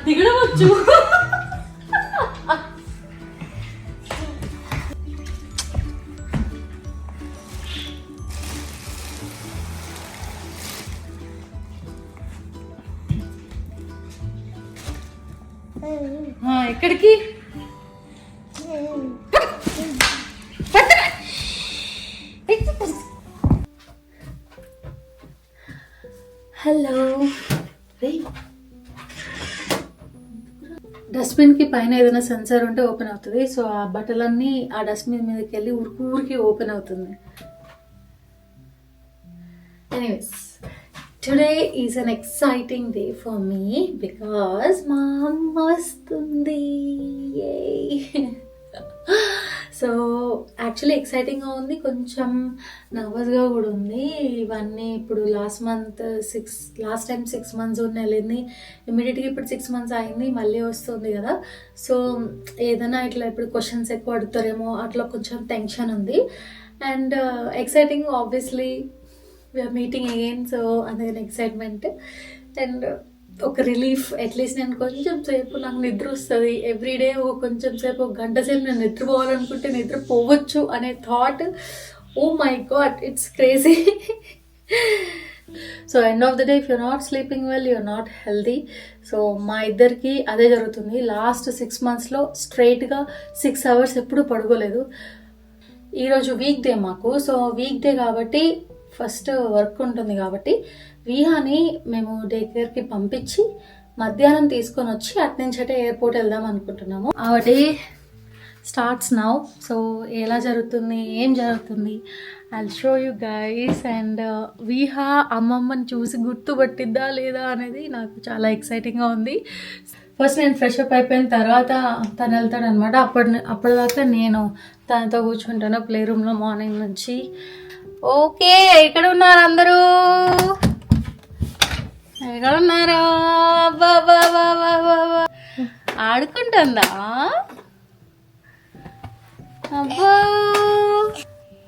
దిగడవచ్చు. ఎక్కడికి? హలో. డస్ట్బిన్కి పైన ఏదైనా సెన్సార్ ఉంటే ఓపెన్ అవుతుంది. సో ఆ బట్టలన్నీ ఆ డస్ట్బిన్ మీదకి వెళ్ళి ఊరికి ఓపెన్ అవుతుంది. Anyways, today is an exciting day for me because మా అమ్మ వస్తుంది. సో యాక్చువల్లీ ఎక్సైటింగ్గా ఉంది, కొంచెం నర్వస్గా కూడా ఉంది. ఇవన్నీ ఇప్పుడు లాస్ట్ టైం 6 months వెళ్ళింది. ఇమీడియట్గా ఇప్పుడు 6 months అయింది, మళ్ళీ వస్తుంది కదా. సో ఏదైనా ఇట్లా ఇప్పుడు క్వశ్చన్స్ ఎక్కువ అడుగుతారేమో అట్లా కొంచెం టెన్షన్ ఉంది. And exciting, obviously we are meeting again. So అందుకని ఎక్సైట్మెంట్ అండ్ ఒక రిలీఫ్. అట్లీస్ట్ నేను కొంచెం సేపు నాకు నిద్ర వస్తుంది ఎవ్రీడే. కొంచెం సేపు, 1 గంట సేపు నేను నిద్రపోవాలనుకుంటే నిద్రపోవచ్చు అనే thought. Oh my god, it's crazy. So end of the day, if you're not sleeping well, you are not healthy. So మా ఇద్దరికి అదే జరుగుతుంది. లాస్ట్ 6 monthsలో స్ట్రైట్గా 6 hours ఎప్పుడు పడుకోలేదు. ఈరోజు వీక్ డే మాకు. సో వీక్ డే కాబట్టి ఫస్ట్ వర్క్ ఉంటుంది కాబట్టి విహాని మేము డే కేర్కి పంపించి మధ్యాహ్నం తీసుకొని వచ్చి అట్నుంచటే ఎయిర్పోర్ట్ వెళ్దాం అనుకుంటున్నాము. ఆ డే స్టార్ట్స్ నౌ. సో ఎలా జరుగుతుంది, ఏం జరుగుతుంది, I'll show you guys. And Viha అమ్మమ్మని చూసి గుర్తుపట్టిద్దా లేదా అనేది నాకు చాలా ఎక్సైటింగ్గా ఉంది. ఫస్ట్ నేను ఫ్రెష్ అప్ అయిపోయిన తర్వాత తను వెళ్తాడనమాట. అప్పటిదాకా నేను తనతో కూర్చుంటాను ప్లే రూమ్లో మార్నింగ్ నుంచి. ఓకే, ఎక్కడ ఉన్నారు అందరూ? ఎక్కడ ఉన్నారా? ఆడుకుంటుందా? అబ్బా,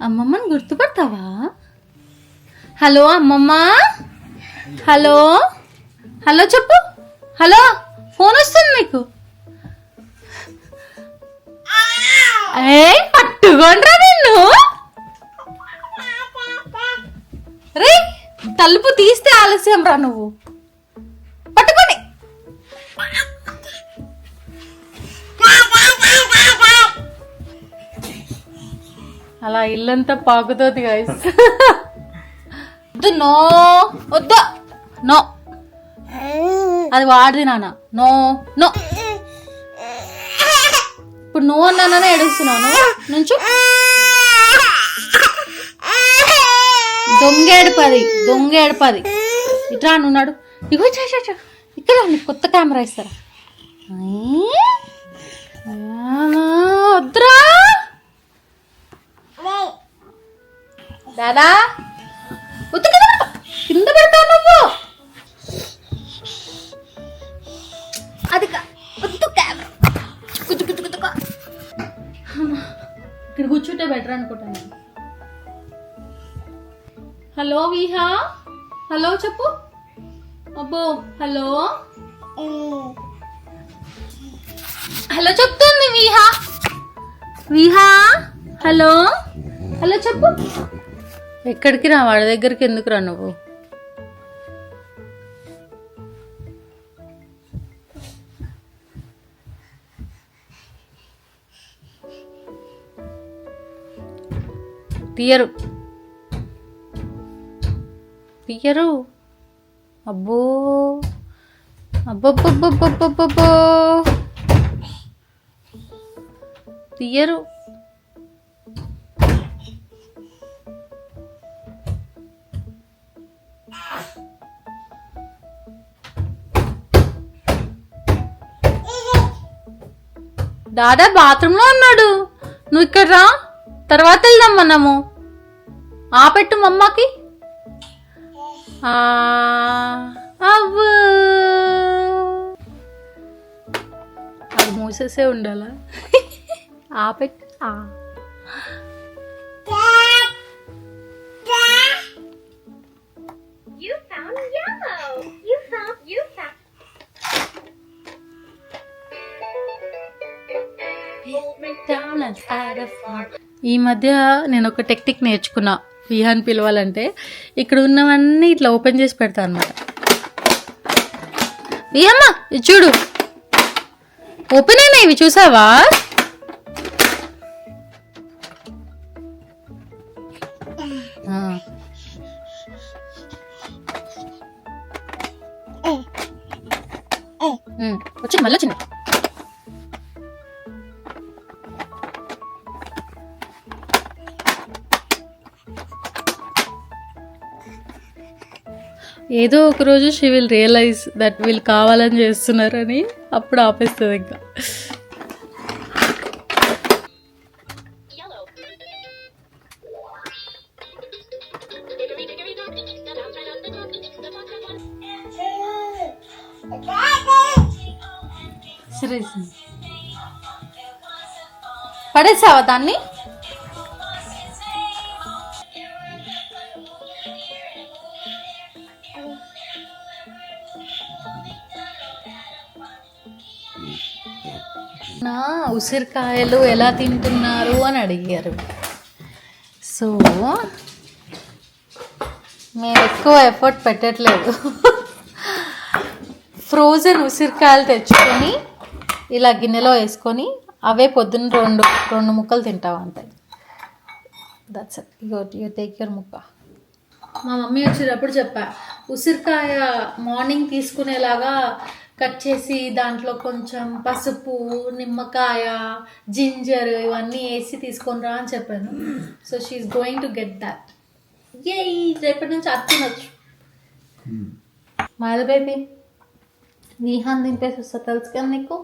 అమ్మమ్మని గుర్తుపడతావా? హలో అమ్మమ్మ, హలో హలో చెప్పు. హలో, ఫోన్ వస్తుంది నీకు. పట్టుకోండ్రా నిన్ను. రే, తలుపు తీస్తే ఆలస్యం రా నువ్వు. పట్టుకొని అలా ఇల్లంతా పాకుతుంది గైస్. వద్దు, నో వద్దు, నో, అది వాడిది నాన్న. నో నో, ఇప్పుడు నువ్వు అన్నాననే ఏడుస్తున్నాను. నుంచు. దొంగ ఏడుపది. ఇట్లా నున్నాడు. ఇగో ఇక్కడ నీకు కొత్త కెమెరా ఇస్తారా? వద్దురా దాదా, కింద పెడతావు నువ్వు. అది వద్దు కెమెరా. ఇక్కడ కూర్చుంటే బెటర్ అనుకుంటాను. హలో విహా, హలో చెప్పు. అబ్బో, హలో హలో చెప్తుంది విహా. విహా, హలో హలో చెప్పు. ఎక్కడికి రా, వాడి దగ్గరికి ఎందుకు రా నువ్వు? తీయరు. అబ్బో అబ్బబ్బబ్బబ్బబ్బబ్బో, తీయరు. దాదా బాత్రూంలో ఉన్నాడు. నువ్వు ఇక్కడ రా, తర్వాత వెళ్దాం మనము. ఆపెట్టు మమ్మకి. అవ్వు, అది మూసేసే ఉండాలా? ఆపెట్టు. ఈ మధ్య నేను ఒక టెక్నిక్ నేర్చుకున్నా విహాన్ పిలవాలంటే. ఇక్కడ ఉన్నవన్నీ ఇట్లా ఓపెన్ చేసి పెడతా అనమాట. విహమ్మ ఇది చూడు, ఓపెన్ అయినా ఇవి చూసావా? వచ్చింది మళ్ళీ వచ్చింది. ఏదో ఒక రోజు షీ విల్ రియలైజ్ దట్ వీళ్ళు కావాలని చేస్తున్నారని, అప్పుడు ఆపేస్తుంది ఇంకా. పడేసావా దాన్ని? నా ఉసిరికాయలు ఎలా తింటున్నారు అని అడిగారు. సో మేము ఎక్కువ ఎఫర్ట్ పెట్టట్లేదు. ఫ్రోజన్ ఉసిరికాయలు తెచ్చుకొని ఇలా గిన్నెలో వేసుకొని అవే పొద్దున్న రెండు ముక్కలు తింటావు అంతే. That's it. You take your ముక్క. మా మమ్మీ వచ్చేటప్పుడు చెప్పా, ఉసిరికాయ మార్నింగ్ తీసుకునేలాగా కట్ చేసి దాంట్లో కొంచెం పసుపు, నిమ్మకాయ, జింజర్ ఇవన్నీ వేసి తీసుకొని రా అని చెప్పాను. So she is going to get that. రేపటి నుంచి అది తినొచ్చు. మాది బేబీ విహాన్ తింపేసి వస్తా, తెలుసు కదా నీకు.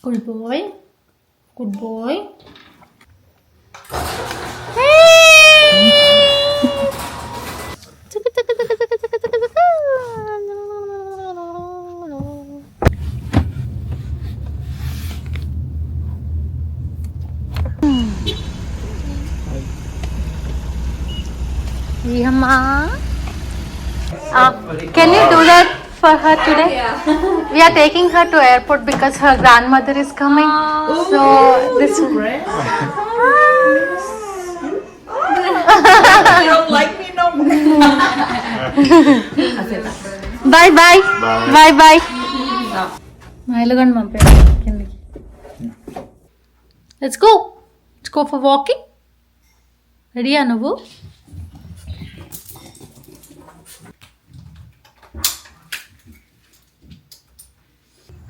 Good boy, good boy. Can you do that for her today? We are taking her to airport because her grandmother is coming. So this You don't like me no more. bye bye bye bye. మైలుగండి పంపే కిందికి. Let's go for walking. రెడీయా నువ్వు?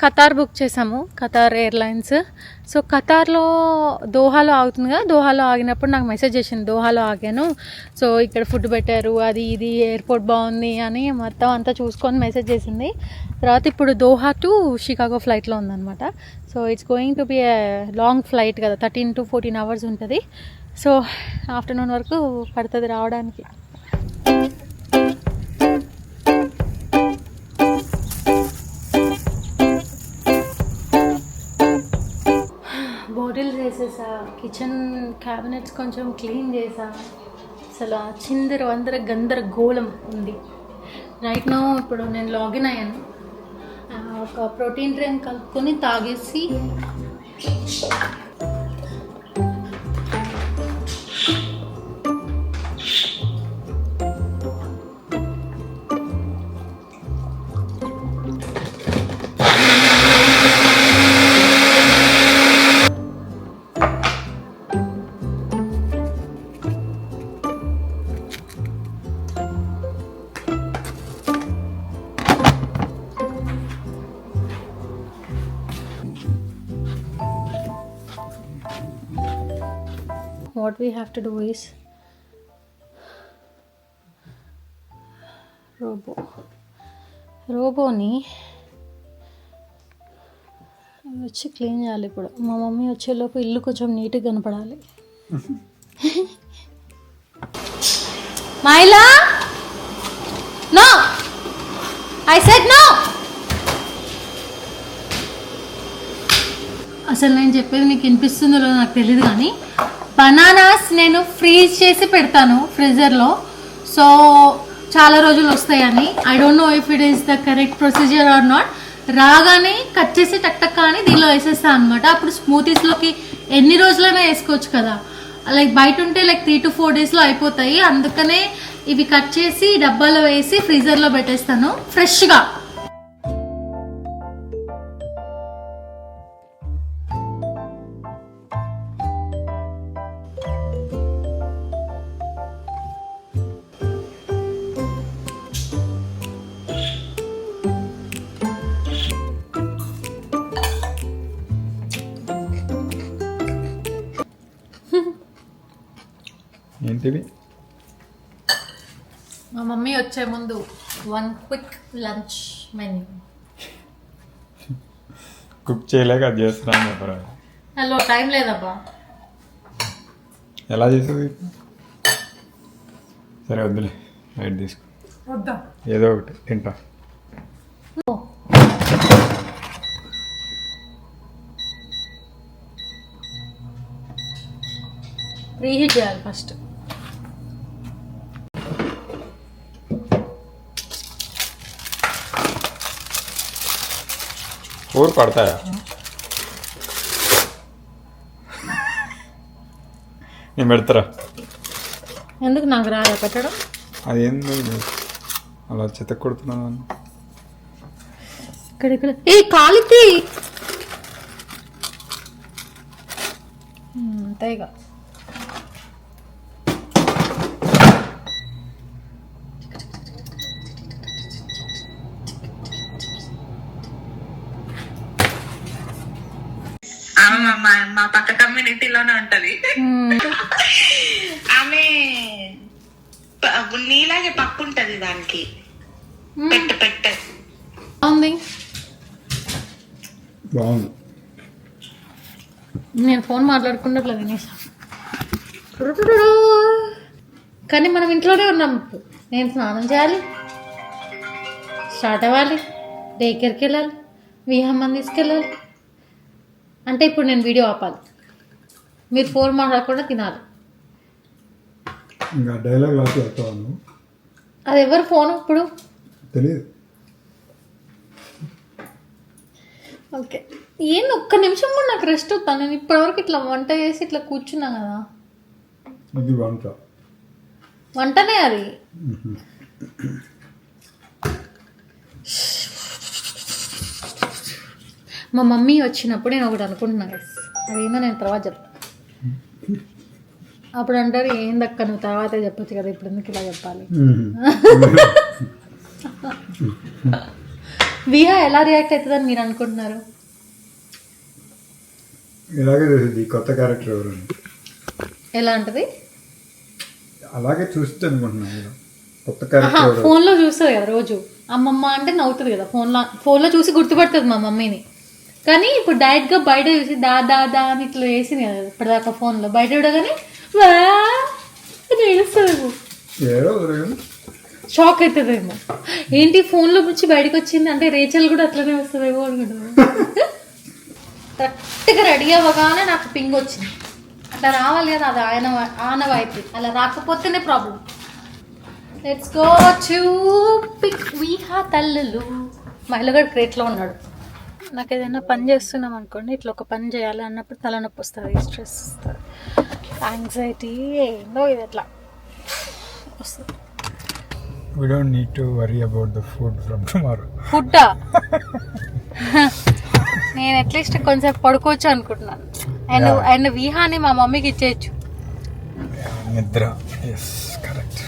Qatar book చేసాము, Qatar airlines. So ఖతార్లో దోహాలో ఆగుతుంది కదా, దోహాలో ఆగినప్పుడు నాకు message చేసింది దోహాలో ఆగాను, సో ఇక్కడ ఫుడ్ పెట్టారు, అది ఇది ఎయిర్పోర్ట్ బాగుంది అని మొత్తం అంతా చూసుకొని మెసేజ్ చేసింది. తర్వాత ఇప్పుడు దోహా టు షికాగో ఫ్లైట్లో ఉందన్నమాట. So it's going to be a long flight కదా, 13 to 14 hours ఉంటుంది. సో ఆఫ్టర్నూన్ వరకు పడుతుంది రావడానికి. బాటిల్స్ వేసేసా, కిచెన్ క్యాబినెట్స్ కొంచెం క్లీన్ చేసా. అసలు చిందర గందరగోళం ఉంది. రైట్ నో ఇప్పుడు నేను లాగిన్ అయ్యాను. ఒక ప్రోటీన్ డ్రింక్ కలుపుకొని తాగేసి what we have to do is రోబోని వచ్చి క్లీన్ చేయాలి. ఇప్పుడు మా మమ్మీ వచ్చేలోపు ఇల్లు కొంచెం నీట్గా కనపడాలి. మైలా నో, ఐ సెడ్ నో. అసలు నేను చెప్పేది మీకు వినిపిస్తుందో లేదో నాకు తెలియదు, కానీ బనానాస్ నేను ఫ్రీజ్ చేసి పెడతాను ఫ్రీజర్లో. సో చాలా రోజులు వస్తాయని. I don't know if it is the correct procedure or not. రాగానే కట్ చేసి టక్ టక్ అని దీనిలో వేసేస్తాను అనమాట. అప్పుడు స్మూతీస్లోకి ఎన్ని రోజులైనా వేసుకోవచ్చు కదా. లైక్ బయట ఉంటే లైక్ 3 to 4 daysలో అయిపోతాయి. అందుకనే ఇవి కట్ చేసి డబ్బాలో వేసి ఫ్రీజర్లో పెట్టేస్తాను ఫ్రెష్గా. ఏంటిది? మా మమ్మీ వచ్చే ముందు 1 క్విక్ లంచ్ మెన్యూ. కుక్ చేయలేక అది చేస్తున్నాను చెప్పరా. హలో, టైం లేదబ్బా. ఎలా చేసేది? సరే వద్దులే, రైట్ తీసుకో. వద్దా? ఏదో ఒకటి తింటా. ప్రీహీట్ చేయాలి ఫస్ట్. ఊరు పడతాయా? నేను పెడతారా? ఎందుకు నాకు రాదా పెట్టడం? అదేందో అలా చెత్త కొడుతున్నాను. ఇక్కడ ఏ కాలికి అంతేగా. మా పక్క కమ్యూనిటీలోనే ఉంటది. ఆమె నీలాగే పప్పు ఉంటది దానికి. పెట్ట బాగుంది. బాగుంది. నేను ఫోన్ మాట్లాడుకుంటే అట్లా తినేసా. కానీ మనం ఇంట్లోనే ఉన్నాం ఇప్పుడు. నేను స్నానం చేయాలి, స్టార్ట్ అవ్వాలి, డే కేర్కి వెళ్ళాలి, విహమ్మని తీసుకెళ్ళాలి. అంటే ఇప్పుడు నేను వీడియో ఆపాలి, మీరు ఫోన్ మాట్లాడకుండా తినాలి. ఇంకా డైలాగ్ రాసి వస్తాను. అది ఎవరు ఫోన్ ఇప్పుడు తెలియదు. ఓకే, ఏంది ఒక్క నిమిషం కూడా నాకు రెస్ట్ అవుతాను. నేను ఇప్పటివరకు ఇట్లా వంట చేసి ఇట్లా కూర్చున్నా కదా. ఇది వంట, వంటనే అది. మా మమ్మీ వచ్చినప్పుడు నేను ఒకటి అనుకుంటున్నాను, అదేందో నేను తర్వాత చెప్తాను. అప్పుడు అంటారు ఏందక్క నువ్వు తర్వాతే చెప్పొచ్చు కదా, ఇప్పుడు ఎందుకు ఇలా చెప్పాలి. విహా ఎలా రియాక్ట్ అవుతుందని మీరు అనుకుంటున్నారు? ఇలాగే తెలిసింది కొత్త క్యారెక్టర్ ఎవరు ఎలా ఉంటుంది అలాగే చూస్తే అనుకుంటున్నాను. కొత్త క్యారెక్టర్ ఫోన్లో చూస్తుంది కదా రోజు, అమ్మమ్మ అంటే నవ్వుతుంది కదా. ఫోన్లో చూసి గుర్తుపడుతుంది మా మమ్మీని. కానీ ఇప్పుడు డైరెక్ట్గా బయట చూసి దా దా దా అని ఇట్లా వేసింది కదా ఇప్పటిదాకా ఫోన్లో. బయట చూడగానే వా అని ఏడుస్తుందేమో, షాక్ అవుతుందేమో. ఏంటి ఫోన్లో నుంచి బయటకు వచ్చింది అంటే రేచల్ కూడా అట్లనే వస్తుందేమో అనుకుంటుంది. కరెక్ట్గా రెడీ అవ్వగానే నాకు పింగ్ వచ్చింది. అట్లా రావాలి కదా, అది ఆనవాయితీ. అలా రాకపోతేనే problem. Let's go to pick Viha తల్లులు. మైలగడ్ క్రేట్లో ఉన్నాడు. నాకు ఏదైనా పని చేస్తున్నాం అనుకోండి, ఇట్లా ఒక పని చేయాలి అన్నప్పుడు తలనొప్పి వస్తుంది, స్ట్రెస్ వస్తుంది, యాంగ్జైటీ ఏందో ఇది ఎట్లా వస్తుంది. We don't need to worry about the food from tomorrow. ఫుడ్డా? నేను అట్లీస్ట్ కొంచెం పడుకోవచ్చు అనుకుంటున్నాను. అండ్ విహాని మా మమ్మీకి ఇచ్చేయచ్చు. నిద్ర, ఎస్ కరెక్ట్.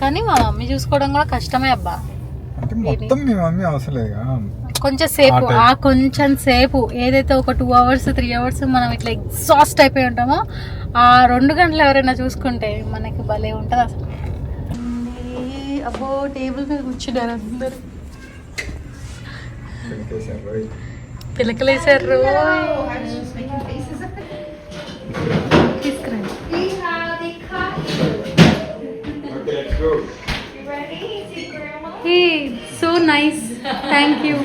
కానీ మా మమ్మీ చూసుకోవడం కూడా కష్టమే అబ్బా. అంటే మొత్తం మీ మమ్మీ అవసరం లేదుగా. కొంచెం సేపు, కొంచెం సేపు ఏదైతే ఒక 2 hours 3 hours మనం ఇట్లా ఎగ్జాస్ట్ అయిపోయి ఉంటామో, ఆ 2 గంటలు ఎవరైనా చూసుకుంటే మనకి భలే ఉంటుంది అసలు. అబ్బో టేబుల్ మీద కూర్చున్నారు అందరు, పిలకలేసారు. తీసుకురండి. Hey, so nice. Thank you.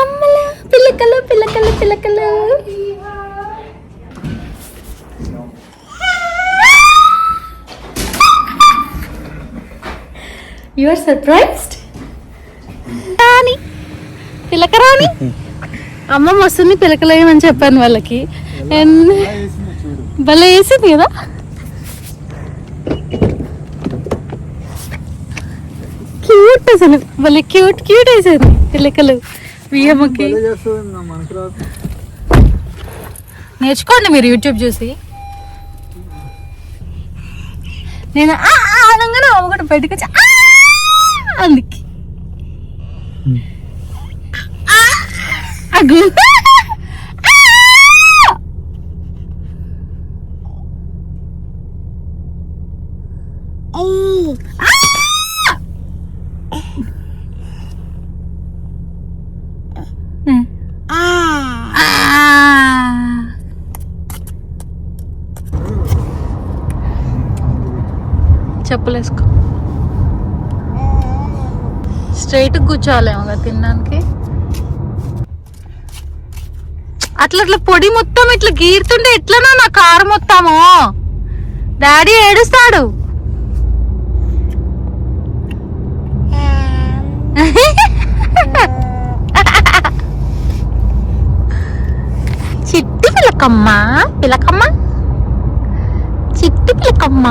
అమ్మలా పిల్లకలు పిల్లకలు పిల్లకలు. యు ఆర్ సర్ప్రైజ్డ్ రాని పిలకరాని అమ్మమ్మ వస్తుంది పిలకలేమని చెప్పాను వాళ్ళకి భలే వేసింది కదా. క్యూట్ అసలు భలే క్యూట్ క్యూట్ వేసేది పిలకలు వియ్యమ్మకి. నేర్చుకోండి మీరు యూట్యూబ్ చూసి. నేను అనగానే అమ్మ కూడా బయటకు వచ్చి అందుకే చెప్పులేసుకో. స్ట్రైట్ కూర్చోవాలేమో కదా తినడానికి. అట్లా అట్లా పొడి మొత్తం ఇట్లా గీరుతుంటే ఎట్లనో నా కారు మొత్తము. డాడీ ఏడుస్తాడు. చిట్టి పిలకమ్మ పిలకమ్మ చిట్టి పిలకమ్మ.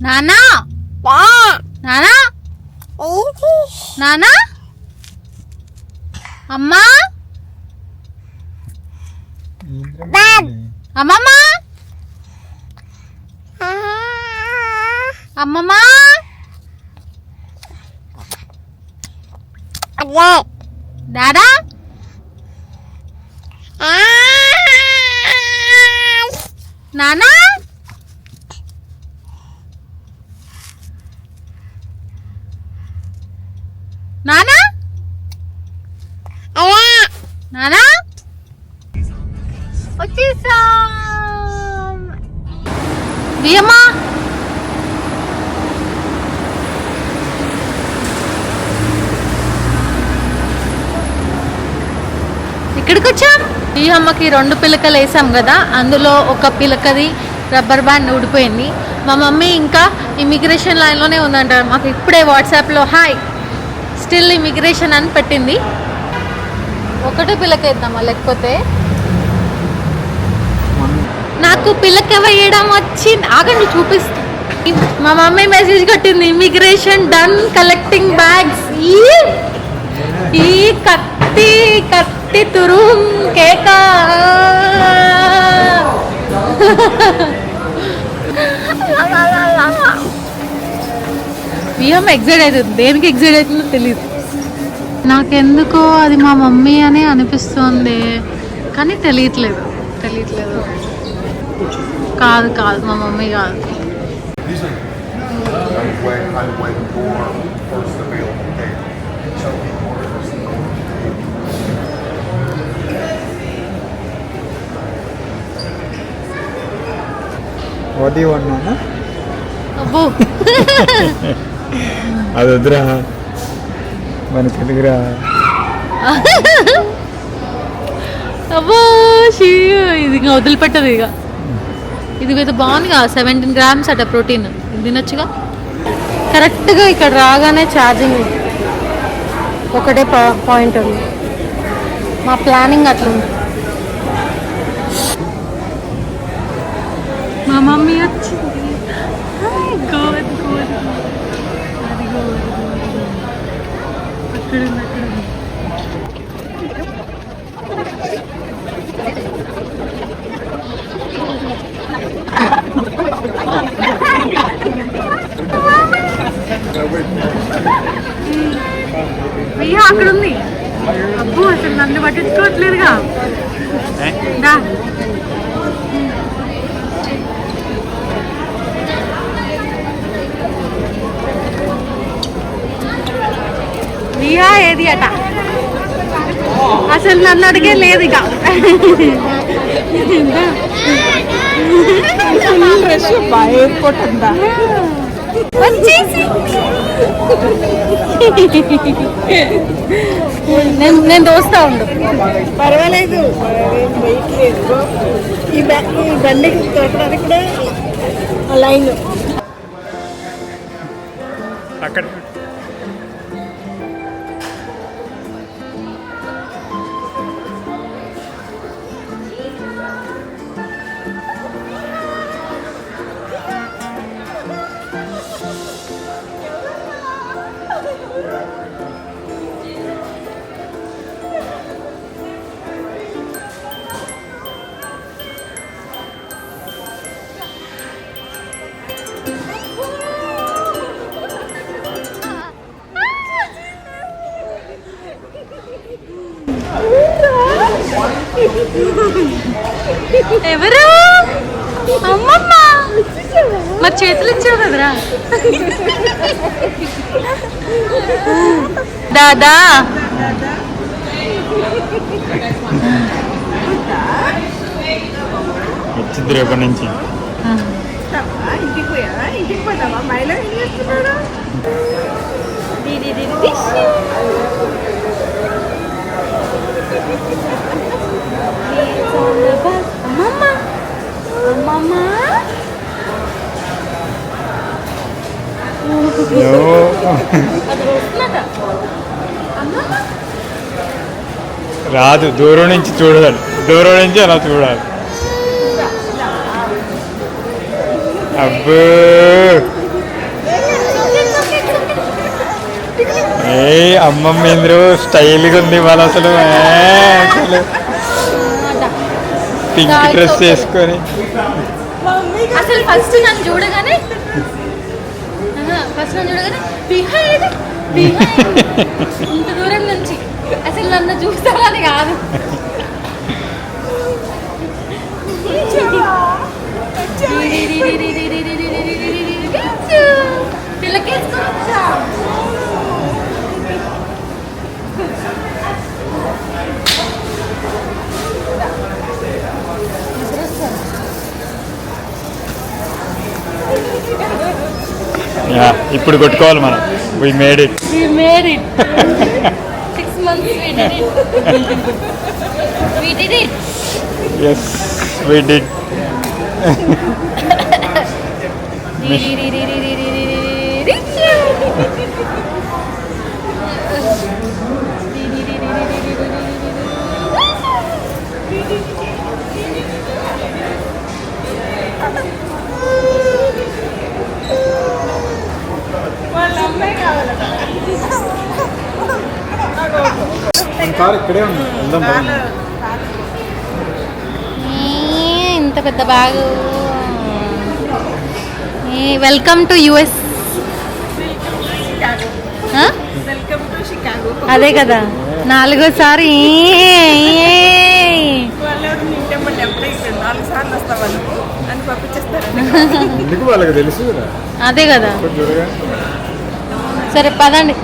నానా నానా నానా అమ్మా అమ్మమ్మ అమ్మమ్మ దాదా నానా నానా నానా వచ్చేసాం. వియమ్మా ఇక్కడికి వచ్చాం. ఈ అమ్మకి 2 పిలకలు వేసాం కదా, అందులో ఒక పిలకది రబ్బర్ బ్యాండ్ ఊడిపోయింది. మా మమ్మీ ఇంకా ఇమిగ్రేషన్ లైన్లోనే ఉందంట. మాకు ఇప్పుడే వాట్సాప్లో హాయ్ స్టిల్ ఇమిగ్రేషన్ అని పెట్టింది. ఒకటే పిలక వేద్దామా లేకపోతే? నాకు పిలక వేయడం వచ్చింది. ఆగండి చూపిస్తా. మా మమ్మీ మెసేజ్ కట్టింది ఇమిగ్రేషన్ డన్ కలెక్టింగ్ బ్యాగ్స్. ఈ కత్తి కత్తి తురుం కేక. విహం ఎగ్జైట్ అవుతుంది. దేనికి ఎగ్జైట్ అవుతుందో తెలియదు నాకెందుకో. అది మా మమ్మీ అని అనిపిస్తుంది కానీ తెలియట్లేదు. కాదు కాదు మా మమ్మీ కాదు. What do you want, Nana? అబ్బో అది వద్దురా మన తెలుగురా. అబ్బో ఇది ఇంకా వదిలిపెట్టదు. ఇక ఇది అయితే బాగుందిగా 17 grams అట ప్రోటీన్. ఇది తినొచ్చుగా. కరెక్ట్గా ఇక్కడ రాగానే ఛార్జింగ్ ఒకటే పాయింట్ ఉంది. మా ప్లానింగ్ అట్లుంది. మా మమ్మీ వచ్చింది. అక్కడ ఉంది. అబ్బో అసలు నన్ను పట్టించుకోవట్లేదుగా. రియా ఏది అట అసలు నన్ను అడిగే లేదు. ఇక ఎయిర్పోర్ట్ అంతా వచ్చేసి నేను దోస్తా ఉండు. పర్వాలేదు, వెయిట్ లేదు. ఈ బండికి తోపడానికి కూడా లైన్. అక్కడ ఎవరు? అమ్మమ్మ, మరి చేతులు ఇచ్చావు కదరా. దాదా వచ్చింది రేపటి నుంచి. ఇంటికి పోతావా? మైలో ఏం చేస్తున్నాడు? అమ్మమ్మ, అమ్మమ్మ, అది వస్తున్నట. అమ్మమ్మ రాదు, దూరం నుంచి చూడాలి, దూరం నుంచి అలా చూడాలి. అబ్బో ఏ అమ్మమ్మ ఇంద్రు స్టైల్గా ఉంది వాళ్ళ అసలు. అసలు పింక్ డ్రెస్ వేసుకొని అసలు ఫస్ట్ నన్ను చూడగానే బిహైండ్ ఇంత దూరం నుంచి అసలు నన్ను చూస్తారని కాదు. పిల్లకేసుకొచ్చా. ఇప్పుడు కొట్టుకోవాలి మనం. We made it. We made it. 6 months we did it. We did it. Yes, we did. Car ఇక్కడే ఉంది. ఇంత పెద్ద bag. Welcome to US. Welcome to Chicago. అదే కదా, 4వ సారి. వాళ్ళు నింటే మళ్ళీ ఎప్పుడైతే 4 సార్లు వస్తావా నువ్వు అని పంపించేస్తారండి. ఎందుకు వాళ్ళకి తెలుసు కదా. అదే కదా. చూడగా సరే పదండి.